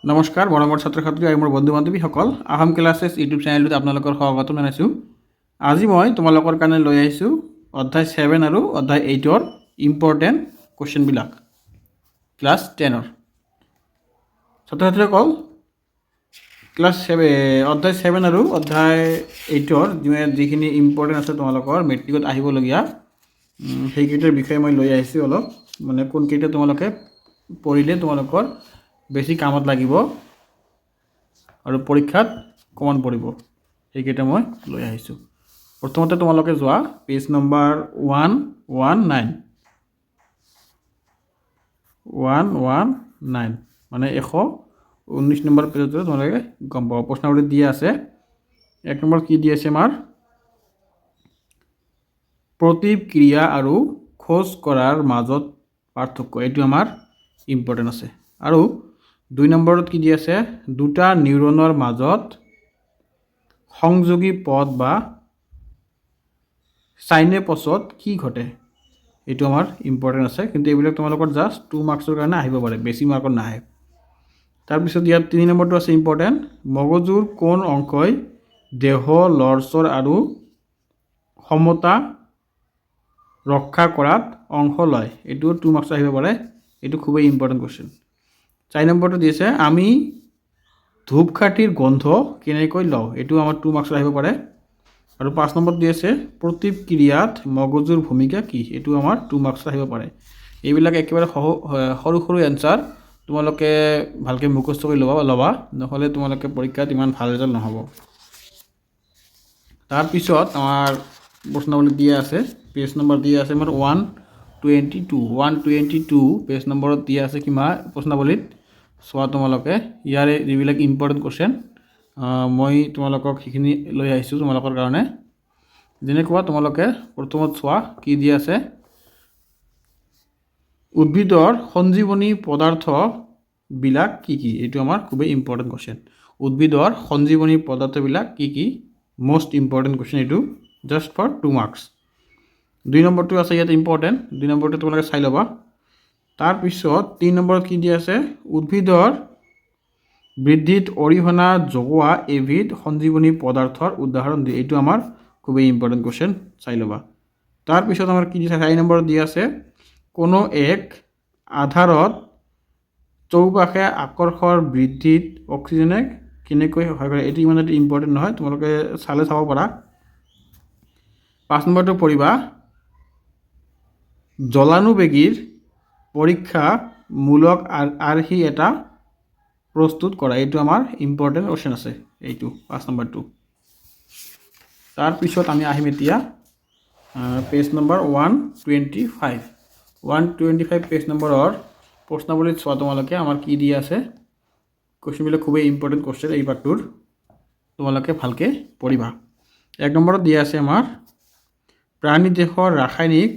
নমস্কাৰ মৰমৰ ছাত্ৰ ছাত্ৰী আৰু মোৰ বন্ধু বান্ধৱীসকল আহম ক্লাছেছ ইউটিউব চেনেলটোত আপোনালোকৰ স্বাগতম জনাইছোঁ। আজি মই তোমালোকৰ কাৰণে লৈ আহিছোঁ অধ্যায় 7 আৰু অধ্যায় 8ৰ ইম্পৰ্টেণ্ট কুৱেশ্যনবিলাক ক্লাছ 10ৰ ছাত্ৰ ছাত্ৰীসকল। ক্লাছ 7 অধ্যায় 7 আৰু অধ্যায় 8ৰ যিখিনি ইম্পৰ্টেণ্ট আছে তোমালোকৰ মেট্ৰিকত আহিবলগীয়া সেইকেইটাৰ বিষয়ে মই লৈ আহিছোঁ। অলপ মানে কোনকেইটা তোমালোকে পঢ়িলে তোমালোকৰ বেছি কামত লাগিব আৰু পৰীক্ষাত কমন পৰিব সেইকেইটা মই লৈ আহিছোঁ। প্ৰথমতে তোমালোকে যোৱা পেজ নম্বৰ 119 মানে 119 নম্বৰ পেজত তোমালোকে গম পাব প্ৰশ্নাৱলী দিয়া আছে। 1 নম্বৰ কি দি আছে আমাৰ প্ৰতিক্ৰিয়া আৰু খোজ কৰাৰ মাজত পাৰ্থক্য, এইটো আমাৰ ইম্পৰ্টেণ্ট আছে। আৰু 2 নম্বৰত কি দি আছে দুটা নিউৰনৰ মাজত সংযোগী পথ বা সাইনেপছত কি ঘটে, এইটো আমাৰ ইম্পৰ্টেণ্ট আছে। কিন্তু এইবিলাক তোমালোকৰ জাষ্ট 2 মাৰ্কছৰ কাৰণে আহিব পাৰে, বেছি মাৰ্কত নাহে। তাৰপিছত ইয়াত 3 নম্বৰটো আছে ইম্পৰ্টেণ্ট মগজুৰ কোন অংশই দেহ লৰচৰ আৰু সমতা ৰক্ষা কৰাত অংশ লয়, এইটো 2 মাৰ্কছ আহিব পাৰে। এইটো খুবেই ইম্পৰ্টেণ্ট কুৱেশ্যন। 4 নম্বৰটো দি আছে আমি ধূপকাঠিৰ গোন্ধ কেনেকৈ লওঁ, এইটো আমাৰ 2 মাৰ্কছ আহিব পাৰে। আৰু 5 নম্বৰত দি আছে প্ৰতিক্ৰিয়াত মগজুৰ ভূমিকা কি, এইটো আমাৰ 2 মাৰ্কছ আহিব পাৰে। এইবিলাক একেবাৰে সৰু সৰু এনচাৰ, তোমালোকে ভালকৈ মুখস্থ কৰি ল'বা নহ'লে তোমালোকে পৰীক্ষাত ইমান ভাল ৰিজাল্ট নহ'ব। তাৰপিছত আমাৰ প্ৰশ্নাৱলী দিয়া আছে, পেজ নম্বৰ দিয়া আছে আমাৰ 122 পেজ নম্বৰত দিয়া আছে কিমান প্ৰশ্নাৱলীত চোৱা তোমালোকে। ইয়াৰে যিবিলাক ইম্পৰ্টেণ্ট কুৱেশ্যন মই তোমালোকক সেইখিনি লৈ আহিছোঁ তোমালোকৰ কাৰণে। যেনেকুৱা তোমালোকে প্ৰথমত চোৱা কি দিয়া আছে উদ্ভিদৰ সঞ্জীৱনী পদাৰ্থবিলাক কি কি, এইটো আমাৰ খুবেই ইম্পৰ্টেণ্ট কুৱেশ্যন। উদ্ভিদৰ সঞ্জীৱনী পদাৰ্থবিলাক কি কি, মোষ্ট ইম্পৰ্টেণ্ট কুৱেশ্যন, এইটো জাষ্ট ফৰ 2 মাৰ্কছ। 2 নম্বৰটো আছে ইয়াত ইম্পৰ্টেণ্ট, 2 নম্বৰটো তোমালোকে চাই ল'বা। তাৰপিছত 3 নম্বৰত কি দিয়া আছে উদ্ভিদৰ বৃদ্ধিত অৰিহণা যোগোৱা এবিধ সঞ্জীৱনী পদাৰ্থৰ উদাহৰণ দিয়ে, এইটো আমাৰ খুবেই ইম্পৰ্টেণ্ট কুৱেশ্যন, চাই ল'বা। তাৰপিছত আমাৰ কি দিছে 4 নম্বৰত দিয়া আছে কোনো এক আধাৰত চৌপাশে আকৰ্ষৰ বৃদ্ধিত অক্সিজেনে কেনেকৈ সহায় কৰে, এইটো ইমান ইম্পৰ্টেণ্ট নহয়, তোমালোকে চালে চাব পাৰা। 5 নম্বৰটো পঢ়িবা জলানুবেগীৰ পৰীক্ষামূলক আৰ্হি এটা প্ৰস্তুত কৰা, এইটো আমাৰ ইম্পৰ্টেণ্ট কুৱেশ্যন আছে, এইটো 5 নম্বৰটো। তাৰপিছত আমি আহিম এতিয়া পেজ নম্বৰ 125 পেজ নম্বৰৰ প্ৰশ্নাৱলীত চোৱা তোমালোকে আমাৰ কি দিয়া আছে। কুৱেশ্যনবিলাক খুবেই ইম্পৰ্টেণ্ট কুৱেশ্যন, এই পাঠটোৰ তোমালোকে ভালকৈ পঢ়িবা। 1 নম্বৰত দিয়া আছে আমাৰ প্ৰাণী দেহৰ ৰাসায়নিক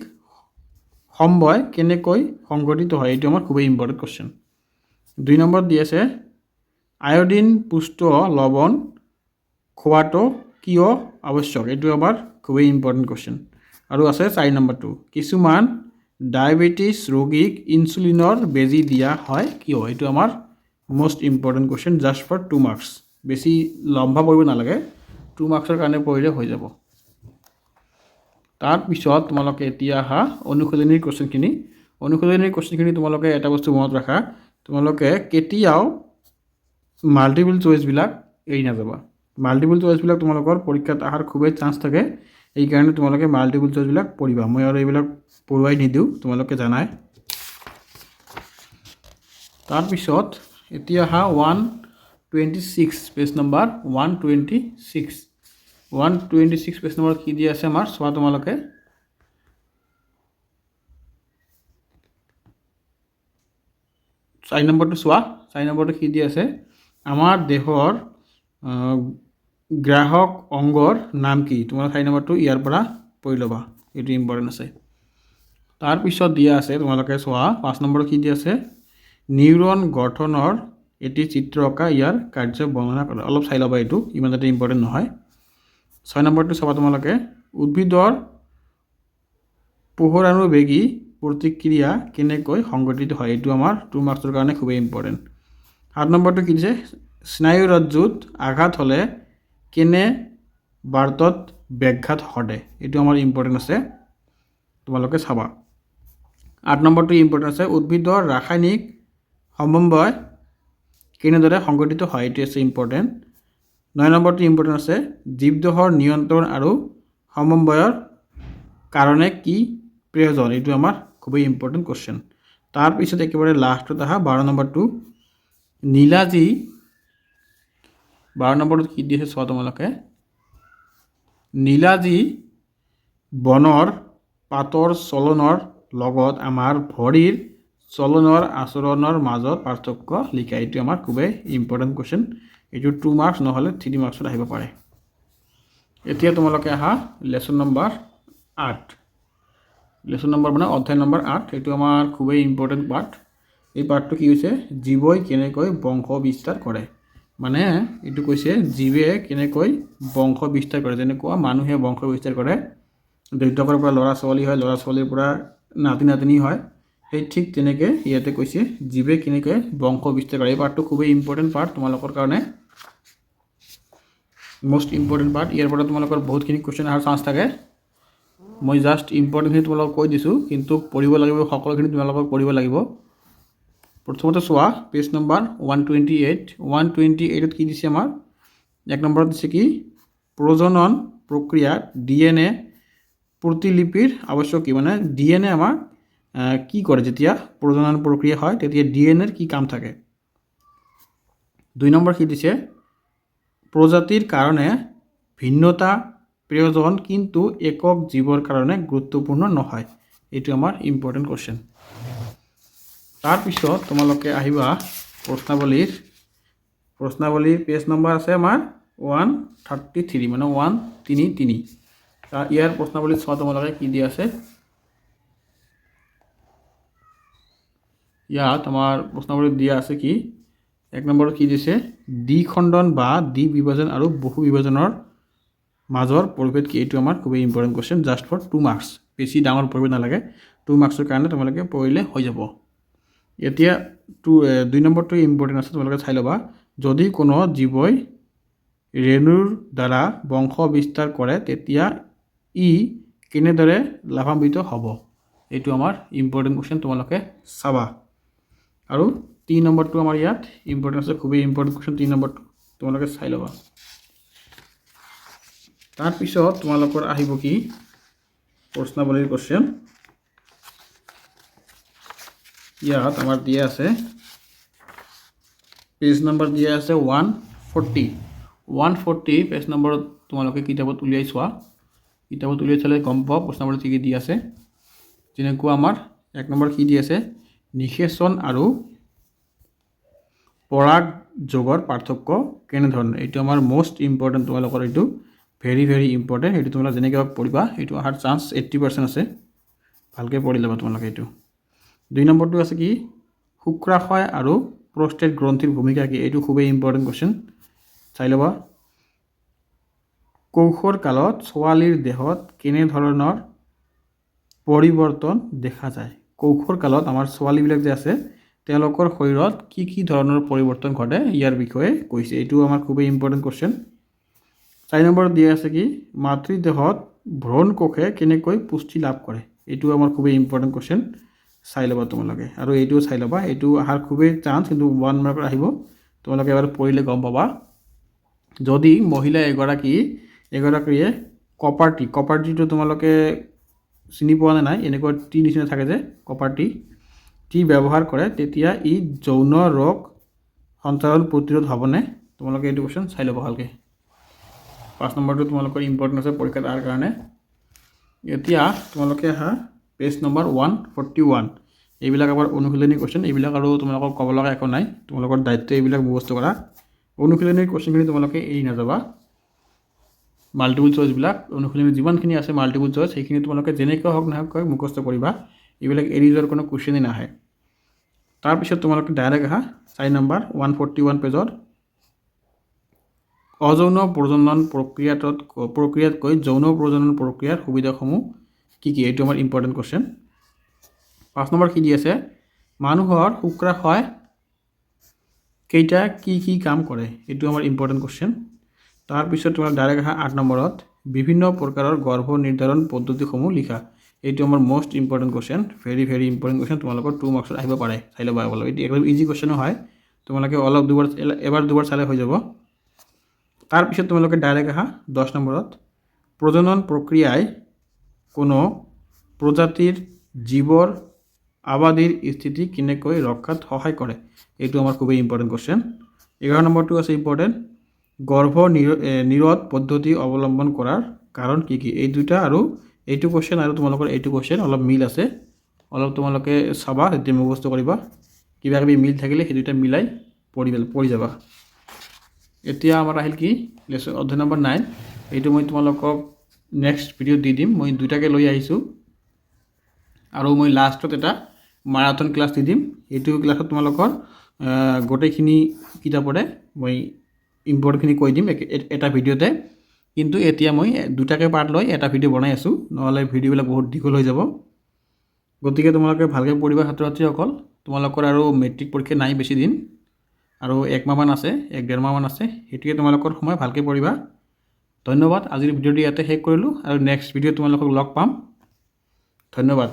সমবায় কেনেকৈ সংঘটিত হয়, এইটো আমাৰ খুবেই ইম্পৰ্টেণ্ট কুৱেশ্যন। 2 নম্বৰত দি আছে আয়োডিন পুষ্ট লৱণ খোৱাটো কিয় আৱশ্যক, এইটো আমাৰ খুবেই ইম্পৰ্টেণ্ট কুৱেশ্যন। আৰু আছে 4 নম্বৰটো কিছুমান ডায়েবেটিছ ৰোগীক ইনচুলিনৰ বেজী দিয়া হয় কিয়, এইটো আমাৰ most important question, just for 2 marks. বেছি লম্বা পঢ়িব নালাগে, 2 মাৰ্কছৰ কাৰণে পঢ়িলে হৈ যাব। তাৰপিছত তোমালোকে এতিয়া আহা অনুশীলনীৰ কুৱেশ্যনখিনি তোমালোকে এটা বস্তু মনত ৰাখা, তোমালোকে কেতিয়াও মাল্টিপল চইচবিলাক এৰি নাযাবা। মাল্টিপল চইচবিলাক তোমালোকৰ পৰীক্ষাত অহাৰ খুবেই চান্স থাকে, এইকাৰণে তোমালোকে মাল্টিপল চইচবিলাক পঢ়িবা। মই আৰু এইবিলাক পঢ়ুৱাই নিদিওঁ, তোমালোকে জানাই। তাৰপিছত এতিয়া আহা 126 পেজ নম্বৰ 126 পেজ নম্বৰত কি দিয়া আছে আমাৰ চোৱা তোমালোকে। 4 নম্বৰটো চোৱা, 4 নম্বৰটো কি দিয়া আছে আমাৰ দেহৰ গ্ৰাহক অংগৰ নাম কি, তোমাৰ 4 নম্বৰটো ইয়াৰ পৰা পঢ়ি ল'বা, এইটো ইম্পৰ্টেণ্ট আছে। তাৰপিছত দিয়া আছে তোমালোকে চোৱা 5 নম্বৰত কি দিয়া আছে নিউৰন গঠনৰ এটি চিত্ৰ অঁকা ইয়াৰ কাৰ্য বৰ্ণনা কৰা, অলপ চাই ল'বা, এইটো ইমান এটা ইম্পৰ্টেণ্ট নহয়। 6 নম্বৰটো চাবা তোমালোকে উদ্ভিদৰ পোহৰানুবেগী প্ৰতিক্ৰিয়া কেনেকৈ সংঘটিত হয়, এইটো আমাৰ 2 মাৰ্কছৰ কাৰণে খুবেই ইম্পৰ্টেণ্ট। 8 নম্বৰটো কি দিছে স্নায়ুৰজ্জুত আঘাত হ'লে কেনে বাৰ্তত ব্যাঘাত ঘটে এইটো আমাৰ ইম্পৰ্টেণ্ট আছে তোমালোকে চাবা 8 নম্বৰটো ইম্পৰ্টেণ্ট আছে উদ্ভিদৰ ৰাসায়নিক সমন্বয় কেনেদৰে সংঘটিত হয় এইটো আছে ইম্পৰ্টেণ্ট 9 নম্বৰটো ইম্পৰ্টেণ্ট আছে জীৱদেহৰ নিয়ন্ত্ৰণ আৰু সমন্বয়ৰ কাৰণে কি প্ৰয়োজন এইটো আমাৰ খুবই ইম্পৰ্টেণ্ট কোশ্চেন তাৰপিছত একেবাৰে লাষ্টত আহা 12 নম্বৰটো নীলাজী 12 নম্বৰত কি দিছে চোৱা তোমালোকে নীলাজী বনৰ পাতৰ চলনৰ লগত আমাৰ ভৰিৰ চলনৰ আচৰণৰ মাজত পাৰ্থক্য লিখা এইটো আমাৰ খুবেই ইম্পৰ্টেণ্ট কোশ্চেন এইটো 2 মাৰ্কছ নহ'লে 3 মাৰ্কছত আহিব পাৰে এতিয়া তোমালোকে আহা লেসন নম্বৰ 8 লেসন নম্বৰ মানে অধ্যায় নম্বৰ 8 এইটো আমাৰ খুবেই ইম্পৰ্টেণ্ট পাৰ্ট এই পাৰ্টটো কি হৈছে জীৱই কেনেকৈ বংশ বিস্তাৰ কৰে মানে এইটো কৈছে জীৱে কেনেকৈ বংশ বিস্তাৰ কৰে যেনেকুৱা মানুহে বংশ বিস্তাৰ কৰে দেউতাকৰ পৰা ল'ৰা ছোৱালী হয় ল'ৰা ছোৱালীৰ পৰা নাতি নাতিনী হয় সেই ঠিক তেনেকৈ ইয়াতে কৈছে জীৱে কেনেকৈ বংশ বিস্তাৰ কৰে এই পাৰ্টটো খুবেই ইম্পৰ্টেণ্ট পাৰ্ট তোমালোকৰ কাৰণে মোষ্ট ইম্পৰ্টেণ্ট পাৰ্ট ইয়াৰ পৰা তোমালোকৰ বহুতখিনি কুৱেশ্যন অহাৰ চান্স থাকে মই জাষ্ট ইম্পৰ্টেণ্টখিনি তোমালোকক কৈ দিছোঁ কিন্তু পঢ়িব লাগিব সকলোখিনি তোমালোকক পঢ়িব লাগিব প্ৰথমতে চোৱা পেজ নম্বৰ 128 কি দিছে আমাৰ এক নম্বৰত দিছে কি প্ৰজনন প্ৰক্ৰিয়াত ডিএনএ প্ৰতিলিপিৰ আৱশ্যক কি মানে ডিএনএ আমাৰ কি কৰে যেতিয়া প্ৰজনন প্ৰক্ৰিয়া হয় তেতিয়া ডিএনএৰ কি কাম থাকে 2 নম্বৰ কি দিছে প্ৰজাতিৰ কাৰণে ভিন্নতা প্ৰয়োজন কিন্তু একক জীৱৰ কাৰণে গুৰুত্বপূৰ্ণ নহয় এইটো আমাৰ ইম্পৰ্টেণ্ট কোশ্চেন তাৰপিছত তোমালোকে আহিবা প্ৰশ্নাৱলীৰ পেজ নম্বৰ আছে আমাৰ 133 মানে 133 ইয়াৰ প্ৰশ্নাৱলী চোৱা তোমালোকে কি দিয়া আছে ইয়াত আমাৰ প্ৰশ্নাৱলীত দিয়া আছে কি এক নম্বৰত কি দিছে দ্বিখণ্ডন বা দ্বিবিভাজন আৰু বহু বিভাজনৰ মাজৰ পৰিভেদ কি এইটো আমাৰ খুবেই important question just for 2 marks বেছি ডাঙৰ পৰিভেদ নালাগে 2 মাৰ্কছৰ কাৰণে তোমালোকে পঢ়িলে হৈ যাব এতিয়া 2 নম্বৰটো ইম্পৰ্টেণ্ট আছে তোমালোকে চাই ল'বা যদি কোনো জীৱই ৰেণুৰ দ্বাৰা বংশ বিস্তাৰ কৰে তেতিয়া ই কেনেদৰে লাভান্বিত হ'ব এইটো আমাৰ ইম্পৰ্টেণ্ট কোশ্চেন তোমালোকে চাবা আৰু 3 নম্বৰটো আমাৰ ইয়াত ইম্পৰ্টেণ্ট আছে খুবেই ইম্পৰ্টেণ্ট কোশ্চেন 3 নম্বৰটো তোমালোকে চাই ল'বা তাৰপিছত তোমালোকৰ আহিব কি প্ৰশ্নাৱলীৰ কোশ্চেন ইয়াত আমাৰ দিয়া আছে পেজ নম্বৰ দিয়া আছে 140 পেজ নম্বৰত তোমালোকে কিতাপত উলিয়াই চোৱা কিতাপত উলিয়াই চালে গম পাব প্ৰশ্নাৱলীত কি দিয়া আছে যেনেকুৱা আমাৰ 1 নম্বৰ কি দিয়া আছে নিষেচন আৰু পৰাগ যোগৰ পাৰ্থক্য কেনেধৰণৰ এইটো আমাৰ মোষ্ট ইম্পৰ্টেণ্ট তোমালোকৰ এইটো ভেৰি ভেৰি ইম্পৰ্টেণ্ট এইটো তোমালোকে যেনেকৈ পঢ়িবা এইটো অহাৰ চান্স 80% আছে ভালকৈ পঢ়ি ল'বা তোমালোকে এইটো 2 নম্বৰটো আছে কি শুক্ৰাশয় আৰু প্ৰষ্টেট গ্ৰন্থিৰ ভূমিকা কি এইটো খুবেই ইম্পৰ্টেণ্ট কোশ্চেন চাই ল'বা কৈশোৰ কালত ছোৱালীৰ দেহত কেনেধৰণৰ পৰিৱৰ্তন দেখা যায় কৈশোৰ কালত আমাৰ ছোৱালীবিলাক যে আছে তেওঁলোকৰ শৰীৰত কি ধৰণৰ পৰিৱৰ্তন ঘটে ইয়াৰ বিষয়ে কৈছে এইটো আমাৰ খুবেই ইম্পৰ্টেণ্ট কোশ্চেন 4 নম্বৰত দিয়া আছে কি মাতৃদেহত ভ্ৰূণ কোষে কেনেকৈ পুষ্টি লাভ কৰে এইটো আমাৰ খুবেই ইম্পৰ্টেণ্ট কোশ্চেন চাই ল'বা তোমালোকে আৰু এইটোও চাই ল'বা এইটো অহাৰ খুবেই চান্স কিন্তু 1 মাৰ্কত আহিব তোমালোকে এবাৰ পঢ়িলে গম পাবা যদি মহিলা এগৰাকীয়ে কপাৰটিটো তোমালোকে চিনি পোৱা নাই এনেকুৱা টি নিচিনা থাকে যে কপাৰটি ব্যৱহাৰ কৰে তেতিয়া ই যৌন ৰোগ সঞ্চাৰণ প্ৰতিৰোধ হ'বনে তোমালোকে এইটো কোশ্চেন চাই ল'ব ভালকৈ 5 নম্বৰটো তোমালোকৰ ইম্পৰ্টেণ্ট আছে পৰীক্ষাত অহাৰ কাৰণে এতিয়া তোমালোকে আহা পেজ নম্বৰ 141 এইবিলাক আমাৰ অনুশীলনী কোশ্চেন এইবিলাক আৰু তোমালোকক ক'ব লগা একো নাই তোমালোকৰ দায়িত্ব এইবিলাক মুখস্থ কৰা অনুশীলনীৰ কোশ্চেনখিনি তোমালোকে এৰি নাযাবা মাল্টিপল চইচবিলাক অনুশীলনী যিমানখিনি আছে মাল্টিপল চইচ সেইখিনি তোমালোকে যেনেকৈ হওক নহওক মুখস্থ কৰিবা এইবিলাক এৰি যোৱাৰ কোনো কুৱেশ্যনেই নাহে তাৰপিছত তোমালোকে ডাইৰেক্ট আহা 4 নম্বৰ 141 পেজত অযৌন প্ৰজনন প্ৰক্ৰিয়াতকৈ যৌন প্ৰজনন প্ৰক্ৰিয়াৰ সুবিধাসমূহ কি এইটো আমাৰ ইম্পৰ্টেণ্ট কোশ্চেন 5 নম্বৰ কি দি আছে মানুহৰ শুক্ৰাশয় কেইটা কি কাম কৰে এইটো আমাৰ ইম্পৰ্টেণ্ট কুৱেশ্যন। তাৰপিছত তোমাৰ ডাইৰেক্ট আহা 8 নম্বৰত বিভিন্ন প্ৰকাৰৰ গৰ্ভ নিৰ্ধাৰণ পদ্ধতিসমূহ লিখা। এইটো আমাৰ most important question, very important question. তোমালোকৰ 2 মাৰ্কছত আহিব পাৰে, চাই ল'বা অলপ। এইটো একদম ইজি কুৱেশ্যনো হয়, তোমালোকে অলপ এবাৰ দুবাৰ চালে হৈ যাব। তাৰপিছত তোমালোকে ডাইৰেক্ট আহা 10 নম্বৰত প্ৰজনন প্ৰক্ৰিয়াই কোনো প্ৰজাতিৰ জীৱৰ আবাদীৰ স্থিতি কেনেকৈ ৰক্ষাত সহায় কৰে। এইটো আমাৰ খুবেই ইম্পৰ্টেণ্ট কুৱেশ্যন। 11 নম্বৰটো আছে ইম্পৰ্টেণ্ট, গৰ্ভ নিৰোধ পদ্ধতি অৱলম্বন কৰাৰ কাৰণ কি কি। এই দুটা আৰু এইটো কুৱেশ্যন আৰু তোমালোকৰ এইটো কুৱেশ্যন অলপ মিল আছে, অলপ তোমালোকে চাবা, এতিয়া মুখস্থ কৰিবা, কিবা কিবি মিল থাকিলে সেই দুটা মিলাই পঢ়ি যাবা। এতিয়া আমাৰ আহিল কি লেচন অধ্যায় নম্বৰ 9। এইটো মই তোমালোকক নেক্সট ভিডিঅ'ত দি দিম। মই দুটাকে লৈ আহিছোঁ আৰু মই লাষ্টত এটা মাৰাথন ক্লাছ দি দিম। এইটো ক্লাছত তোমালোকৰ গোটেইখিনি কিতাপৰে মই ইম্পৰ্টেণ্টখিনি কৈ দিম এটা ভিডিঅ'তে। কিন্তু এতিয়া মই দুটাকে পাৰ্ট লৈ এটা ভিডিঅ' বনাই আছোঁ, নহ'লে ভিডিঅ'বিলাক বহুত দীঘল হৈ যাব। গতিকে তোমালোকে ভালকৈ পঢ়িবা ছাত্ৰ ছাত্ৰীসকল। তোমালোকৰ আৰু মেট্ৰিক পৰীক্ষা নাই বেছি দিন, আৰু 1 মাহমান আছে, 1-1.5 মাহমান আছে। সেইটোকে তোমালোকৰ সময় ভালকৈ পঢ়িবা। ধন্যবাদ। আজিৰ ভিডিঅ'টো ইয়াতে শেষ কৰিলোঁ আৰু নেক্সট ভিডিঅ'ত তোমালোকক লগ পাম। ধন্যবাদ।